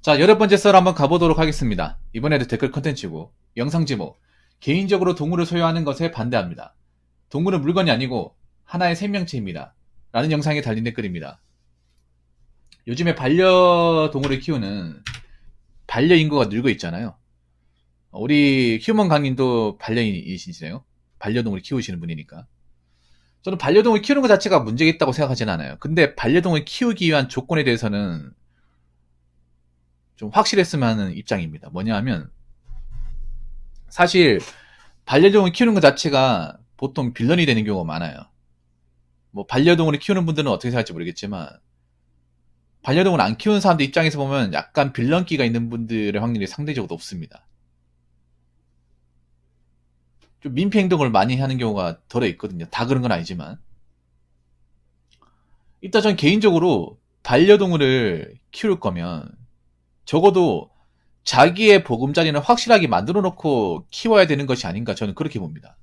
자, 10번째 썰 한번 가보도록 하겠습니다. 이번에도 댓글 컨텐츠고, 영상 제목, 개인적으로 동물을 소유하는 것에 반대합니다. 동물은 물건이 아니고 하나의 생명체입니다. 라는 영상에 달린 댓글입니다. 요즘에 반려동물을 키우는 반려인구가 늘고 있잖아요. 우리 휴먼 강님도 반려인이시네요. 반려동물 키우시는 분이니까. 저는 반려동물 키우는 것 자체가 문제가 있다고 생각하진 않아요. 근데 반려동물 키우기 위한 조건에 대해서는 좀 확실했으면 하는 입장입니다. 뭐냐 하면 사실 반려동물 키우는 것 자체가 보통 빌런이 되는 경우가 많아요. 뭐 반려동물을 키우는 분들은 어떻게 생각할지 모르겠지만 반려동물 안 키우는 사람들 입장에서 보면 약간 빌런기가 있는 분들의 확률이 상대적으로 높습니다. 좀 민폐 행동을 많이 하는 경우가 덜어 있거든요. 다 그런 건 아니지만. 일단 전 개인적으로 반려동물을 키울 거면 적어도 자기의 보금자리는 확실하게 만들어 놓고 키워야 되는 것이 아닌가 저는 그렇게 봅니다.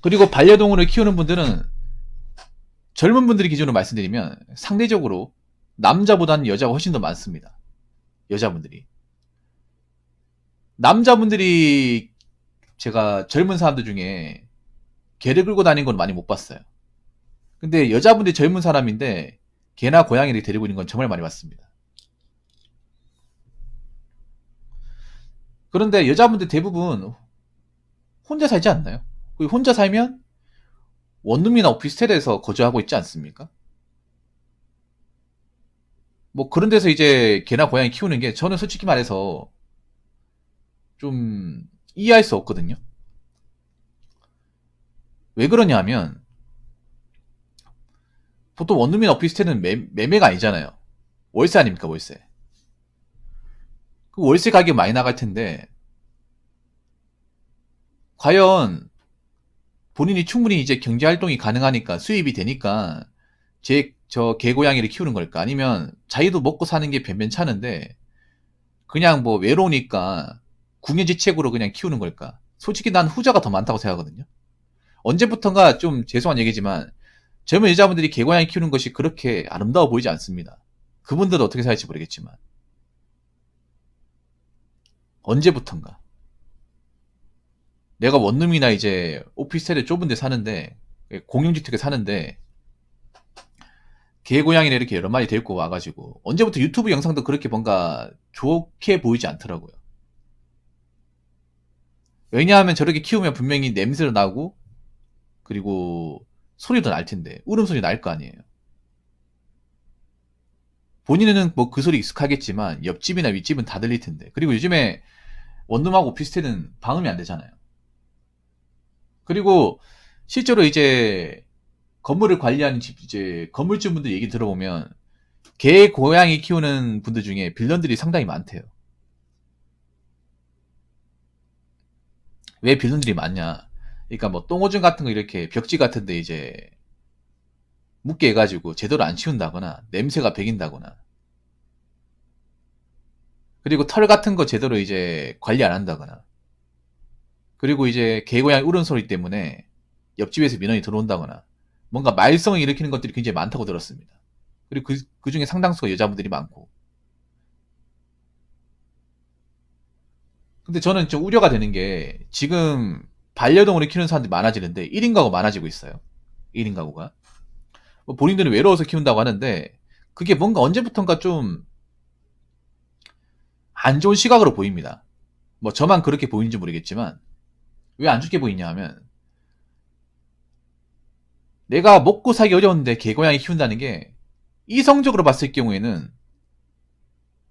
그리고 반려동물을 키우는 분들은 젊은 분들이 기준으로 말씀드리면 상대적으로 남자보다는 여자가 훨씬 더 많습니다. 여자분들이. 남자분들이 제가 젊은 사람들 중에 개를 끌고 다니는 건 많이 못 봤어요. 근데 여자분들이 젊은 사람인데 개나 고양이를 데리고 있는 건 정말 많이 봤습니다. 그런데 여자분들 대부분 혼자 살지 않나요? 혼자 살면 원룸이나 오피스텔에서 거주하고 있지 않습니까? 뭐 그런 데서 이제 개나 고양이 키우는 게 저는 솔직히 말해서 좀 이해할 수 없거든요. 왜 그러냐면 보통 원룸이나 오피스텔은 매매가 아니잖아요. 월세 아닙니까, 월세. 그 월세 가격 많이 나갈 텐데 과연 본인이 충분히 이제 경제 활동이 가능하니까 수입이 되니까 저 개고양이를 키우는 걸까? 아니면 자기도 먹고 사는 게 변변찮은데 그냥 뭐 외로우니까 궁여지책으로 그냥 키우는 걸까? 솔직히 난 후자가 더 많다고 생각하거든요. 언제부턴가 좀 죄송한 얘기지만 젊은 여자분들이 개고양이 키우는 것이 그렇게 아름다워 보이지 않습니다. 그분들은 어떻게 생각할지 모르겠지만 언제부턴가 내가 원룸이나 이제 오피스텔에 좁은 데 사는데 공용주택에 사는데 개고양이를 이렇게 여러 마리 데리고 와가지고 언제부터 유튜브 영상도 그렇게 뭔가 좋게 보이지 않더라고요. 왜냐하면 저렇게 키우면 분명히 냄새도 나고 그리고 소리도 날 텐데 울음소리 날 거 아니에요. 본인은 뭐 그 소리 익숙하겠지만 옆집이나 윗집은 다 들릴 텐데 그리고 요즘에 원룸하고 오피스텔은 방음이 안 되잖아요. 그리고 실제로 이제 건물을 관리하는 집 이제 건물주분들 얘기 들어보면 개 고양이 키우는 분들 중에 빌런들이 상당히 많대요. 왜 빌런들이 많냐? 그러니까 뭐 똥오줌 같은 거 이렇게 벽지 같은데 이제 묻게 해가지고 제대로 안 치운다거나 냄새가 배긴다거나 그리고 털 같은 거 제대로 이제 관리 안 한다거나 그리고 이제 개고양이 울음소리 때문에 옆집에서 민원이 들어온다거나 뭔가 말썽을 일으키는 것들이 굉장히 많다고 들었습니다. 그리고 그 중에 상당수가 여자분들이 많고 근데 저는 좀 우려가 되는 게 지금 반려동물을 키우는 사람들이 많아지는데 1인 가구 많아지고 있어요. 1인 가구가. 뭐 본인들은 외로워서 키운다고 하는데 그게 뭔가 언제부턴가 좀 안 좋은 시각으로 보입니다. 뭐 저만 그렇게 보이는지 모르겠지만 왜 안 좋게 보이냐 하면 내가 먹고 살기 어려운데 개고양이 키운다는 게 이성적으로 봤을 경우에는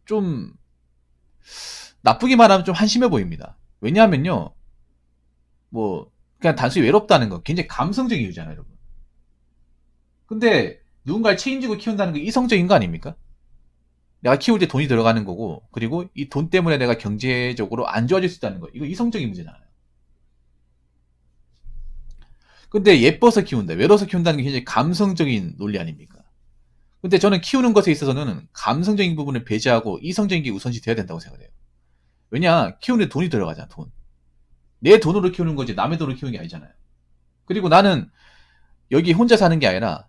좀 나쁘게 말하면 좀 한심해 보입니다. 왜냐하면요 뭐 그냥 단순히 외롭다는 거 굉장히 감성적인 이유잖아요 여러분. 근데 누군가를 책임지고 키운다는 게 이성적인 거 아닙니까? 내가 키울 때 돈이 들어가는 거고 그리고 이 돈 때문에 내가 경제적으로 안 좋아질 수 있다는 거 이거 이성적인 문제잖아요. 근데 예뻐서 키운다 외로워서 키운다는 게 굉장히 감성적인 논리 아닙니까? 근데 저는 키우는 것에 있어서는 감성적인 부분을 배제하고 이성적인 게 우선시 돼야 된다고 생각해요. 왜냐 키우는데 돈이 들어가잖아 돈. 내 돈으로 키우는 거지 남의 돈으로 키우는 게 아니잖아요. 그리고 나는 여기 혼자 사는 게 아니라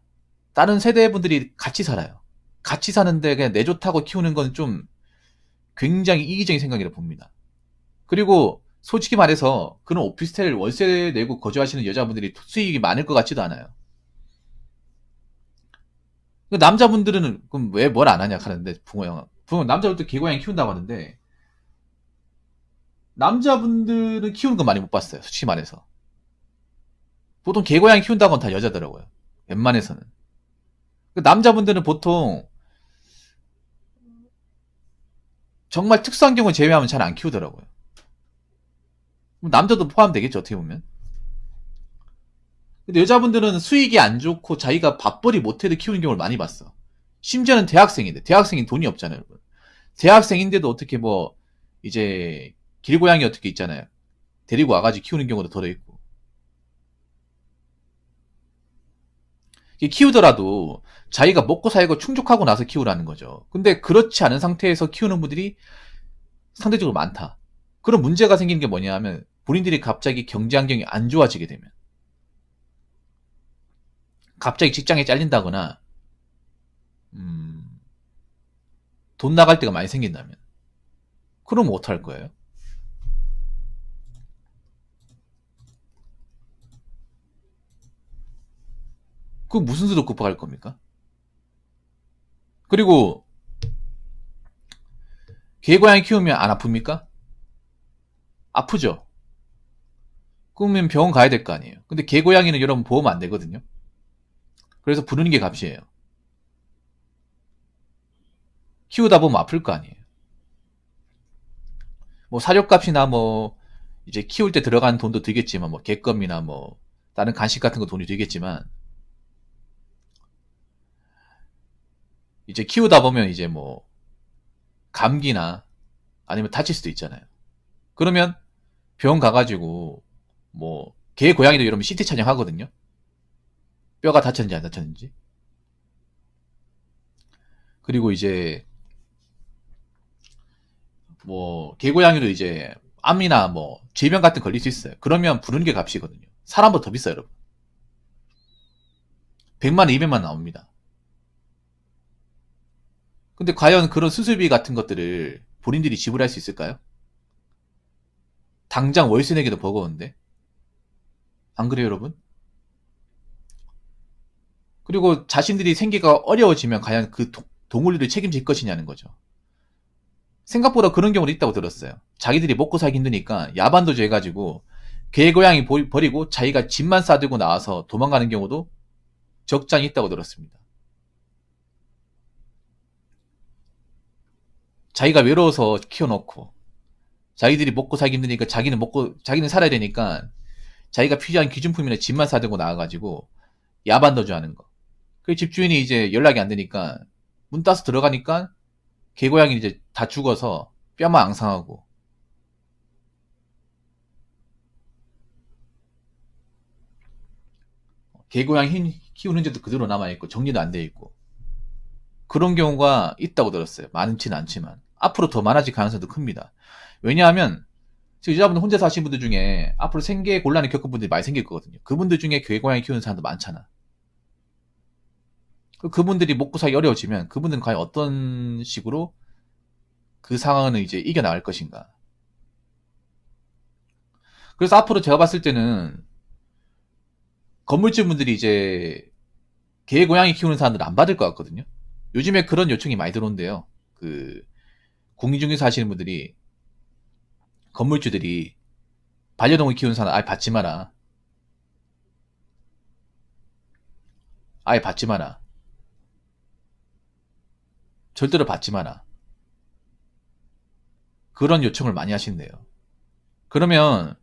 다른 세대 분들이 같이 살아요. 같이 사는데 그냥 내 좋다고 키우는 건 좀 굉장히 이기적인 생각이라고 봅니다. 그리고 솔직히 말해서 그런 오피스텔 월세 내고 거주하시는 여자분들이 수익이 많을 것 같지도 않아요. 남자분들은 그럼 왜 뭘 안 하냐 하는데 남자분들 개고양이 키운다고 하는데 남자분들은 키우는 거 많이 못 봤어요. 솔직히 말해서. 보통 개고양이 키운다고 하면 다 여자더라고요. 웬만해서는. 남자분들은 보통 정말 특수한 경우 제외하면 잘 안 키우더라고요. 남자도 포함되겠죠, 어떻게 보면. 근데 여자분들은 수익이 안 좋고 자기가 밥벌이 못해도 키우는 경우를 많이 봤어. 심지어는 대학생인 돈이 없잖아요, 여러분. 대학생인데도 어떻게 뭐 이제 길고양이 어떻게 있잖아요. 데리고 와가지고 키우는 경우도 덜어 있고. 키우더라도 자기가 먹고 살고 충족하고 나서 키우라는 거죠. 근데 그렇지 않은 상태에서 키우는 분들이 상대적으로 많다. 그런 문제가 생기는 게 뭐냐 하면 본인들이 갑자기 경제 환경이 안 좋아지게 되면 갑자기 직장에 잘린다거나 돈 나갈 때가 많이 생긴다면 그럼 어떡할 거예요? 그 무슨 수로 극복할 겁니까? 그리고 개고양이 키우면 안 아픕니까? 아프죠? 그러면 병원 가야 될 거 아니에요. 근데 개고양이는 여러분 보험 안 되거든요. 그래서 부르는 게 값이에요. 키우다 보면 아플 거 아니에요. 뭐 사료값이나 뭐 이제 키울 때 들어가는 돈도 들겠지만 뭐 개껌이나 뭐 다른 간식 같은 거 돈이 들겠지만 이제 키우다 보면 이제 뭐 감기나 아니면 다칠 수도 있잖아요. 그러면 병원 가가지고 뭐 개 고양이도 여러분 CT 촬영 하거든요. 뼈가 다쳤는지 안 다쳤는지. 그리고 이제 뭐 개고양이도 이제 암이나 뭐 질병 같은 거 걸릴 수 있어요. 그러면 부르는 게 값이거든요. 사람보다 더 비싸요, 여러분. 100만 원, 200만 원 나옵니다. 근데 과연 그런 수술비 같은 것들을 본인들이 지불할 수 있을까요? 당장 월세 내기도 버거운데. 안 그래요, 여러분? 그리고 자신들이 생계가 어려워지면 과연 그 동물들을 책임질 것이냐는 거죠. 생각보다 그런 경우도 있다고 들었어요. 자기들이 먹고 살기 힘드니까 야반도주 해가지고 개 고양이 버리고 자기가 집만 싸들고 나와서 도망가는 경우도 적잖이 있다고 들었습니다. 자기가 외로워서 키워놓고 자기들이 먹고 살기 힘드니까 자기는 살아야 되니까 자기가 필요한 기준품이나 집만 사들고 나와가지고 야반도주 하는 거. 그 집주인이 이제 연락이 안 되니까 문 따서 들어가니까 개고양이 이제 다 죽어서 뼈만 앙상하고. 개고양이 키우는데도 그대로 남아있고 정리도 안 돼 있고. 그런 경우가 있다고 들었어요. 많지는 않지만. 앞으로 더 많아질 가능성도 큽니다. 왜냐하면 지금 여자분들 혼자 사시는 분들 중에 앞으로 생계 곤란을 겪은 분들이 많이 생길 거거든요. 그분들 중에 개고양이 키우는 사람도 많잖아. 그분들이 먹고 살기 어려워지면 그분들은 과연 어떤 식으로 그 상황을 이제 이겨나갈 것인가. 그래서 앞으로 제가 봤을 때는 건물주분들이 이제 개 고양이 키우는 사람들 안 받을 것 같거든요. 요즘에 그런 요청이 많이 들어온대요. 그 공인중개사 하시는 분들이 건물주들이 반려동물 키우는 사람 아예 받지 마라. 아예 받지 마라. 절대로 받지 마라. 그런 요청을 많이 하신대요. 그러면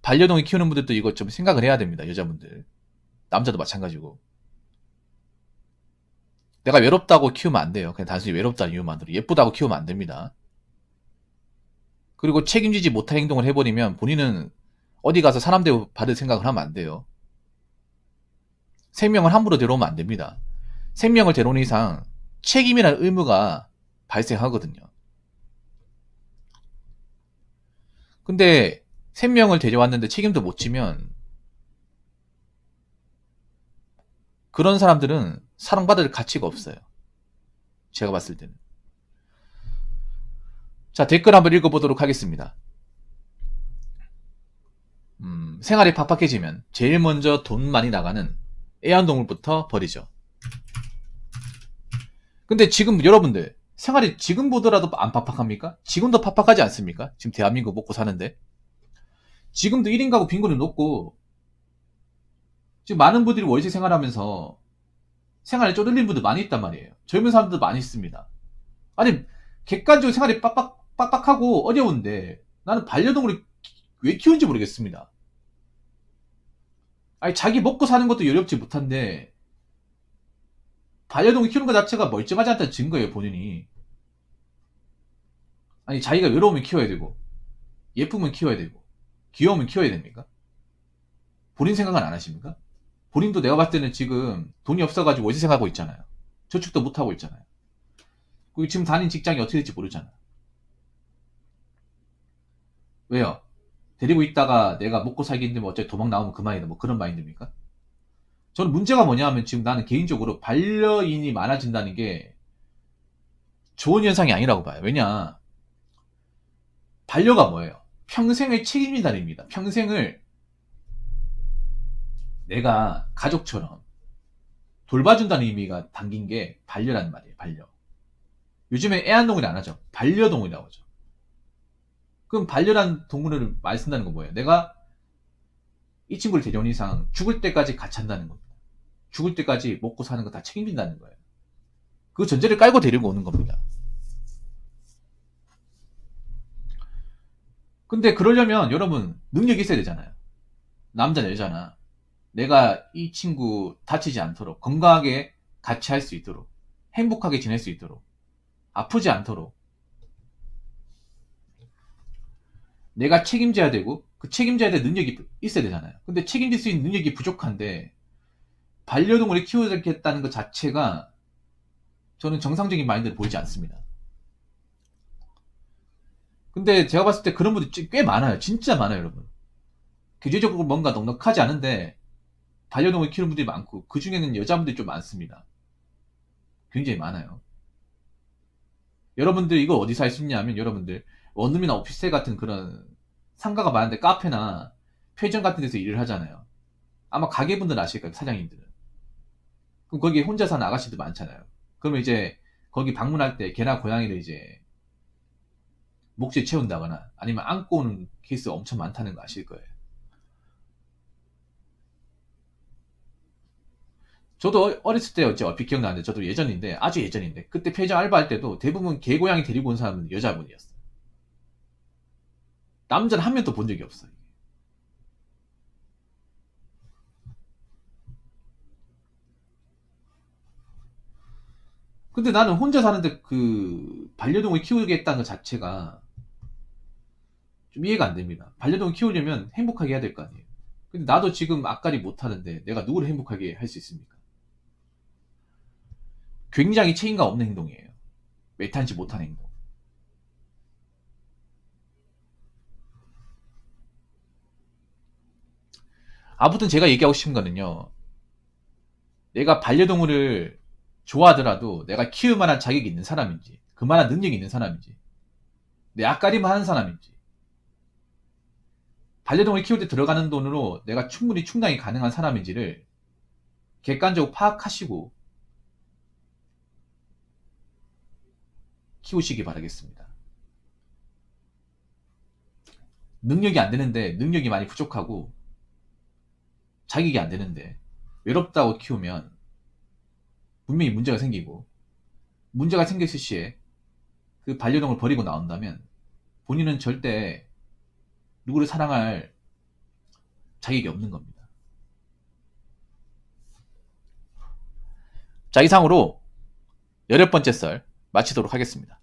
반려동물 키우는 분들도 이거 좀 생각을 해야 됩니다. 여자분들. 남자도 마찬가지고. 내가 외롭다고 키우면 안 돼요. 그냥 단순히 외롭다는 이유만으로. 예쁘다고 키우면 안 됩니다. 그리고 책임지지 못할 행동을 해버리면 본인은 어디 가서 사람 대우 받을 생각을 하면 안 돼요. 생명을 함부로 데려오면 안 됩니다. 생명을 데려오는 이상 책임이라는 의무가 발생하거든요. 근데 생명을 데려왔는데 책임도 못 지면 그런 사람들은 사랑받을 가치가 없어요. 제가 봤을 때는. 자, 댓글 한번 읽어보도록 하겠습니다. 생활이 팍팍해지면 제일 먼저 돈 많이 나가는 애완동물부터 버리죠. 근데 지금 여러분들 생활이 지금보다도 안 팍팍합니까? 지금도 팍팍하지 않습니까? 지금 대한민국 먹고 사는데 지금도 1인 가구 빈곤이 높고 지금 많은 분들이 월세 생활하면서 생활에 쪼들린 분들 많이 있단 말이에요. 젊은 사람들도 많이 있습니다. 아니 객관적으로 생활이 빡빡하고 어려운데 나는 반려동물을 왜 키우는지 모르겠습니다. 아니 자기 먹고 사는 것도 여렵지 못한데 반려동물 키우는 것 자체가 멀쩡하지 않다는 증거예요. 본인이. 아니 자기가 외로우면 키워야 되고 예쁘면 키워야 되고 귀여우면 키워야 됩니까? 본인 생각은 안 하십니까? 본인도 내가 봤을 때는 지금 돈이 없어가지고 월세 생활하고 있잖아요. 저축도 못하고 있잖아요. 그리고 지금 다니는 직장이 어떻게 될지 모르잖아. 왜요? 데리고 있다가 내가 먹고 살기 힘들면 어차피 도망 나오면 그만이다. 뭐 그런 마인드입니까? 저는 문제가 뭐냐 하면 지금 나는 개인적으로 반려인이 많아진다는 게 좋은 현상이 아니라고 봐요. 왜냐? 반려가 뭐예요? 평생을 책임진다는 의미입니다. 평생을 내가 가족처럼 돌봐준다는 의미가 담긴 게 반려라는 말이에요. 반려. 요즘에 애완동물이 안 하죠. 반려동물이라고 하죠. 그럼 반려란 동물을 많이 쓴다는 건 뭐예요? 내가 이 친구를 데려온 이상 죽을 때까지 같이 한다는 겁니다. 죽을 때까지 먹고 사는 거 다 책임진다는 거예요. 그 전제를 깔고 데리고 오는 겁니다. 근데 그러려면 여러분 능력이 있어야 되잖아요. 남자나 여자나 내가 이 친구 다치지 않도록 건강하게 같이 할 수 있도록 행복하게 지낼 수 있도록 아프지 않도록 내가 책임져야 되고 그 책임져야 될 능력이 있어야 되잖아요. 근데 책임질 수 있는 능력이 부족한데 반려동물을 키우겠다는 것 자체가 저는 정상적인 마인드를 보이지 않습니다. 근데 제가 봤을 때 그런 분들이 꽤 많아요. 진짜 많아요, 여러분. 규제적으로 뭔가 넉넉하지 않은데 반려동물 키우는 분들이 많고 그 중에는 여자분들이 좀 많습니다. 굉장히 많아요. 여러분들 이거 어디서 할 수 있냐 하면 여러분들 원룸이나 오피스텔 같은 그런 상가가 많은데 카페나 편의점 같은 데서 일을 하잖아요. 아마 가게분들은 아실 거예요, 사장님들은. 그럼 거기 혼자 사는 아가씨들 많잖아요. 그러면 이제 거기 방문할 때 개나 고양이를 이제 목줄 채운다거나 아니면 안고 오는 케이스가 엄청 많다는 거 아실 거예요. 저도 어렸을 때 어째 얼핏 기억나는데 저도 예전인데 아주 예전인데 그때 편의점 알바할 때도 대부분 개 고양이 데리고 온 사람은 여자분이었어요. 남자는 한 명도 본 적이 없어요. 근데 나는 혼자 사는데 그 반려동을 키우겠다는 것 자체가 좀 이해가 안 됩니다. 반려동을 키우려면 행복하게 해야 될 거 아니에요. 근데 나도 지금 앞가리 못 하는데 내가 누구를 행복하게 할 수 있습니까? 굉장히 책임감 없는 행동이에요. 메탄지 못한 행동. 아무튼 제가 얘기하고 싶은 거는요. 내가 반려동물을 좋아하더라도 내가 키울 만한 자격이 있는 사람인지 그만한 능력이 있는 사람인지 내 앞가림만 하는 사람인지 반려동물 키울 때 들어가는 돈으로 내가 충분히 충당이 가능한 사람인지를 객관적으로 파악하시고 키우시기 바라겠습니다. 능력이 안 되는데 능력이 많이 부족하고 자격이 안 되는데 외롭다고 키우면 분명히 문제가 생기고 문제가 생겼을 시에 그 반려동을 버리고 나온다면 본인은 절대 누구를 사랑할 자격이 없는 겁니다. 자, 이상으로 18번째 썰 마치도록 하겠습니다.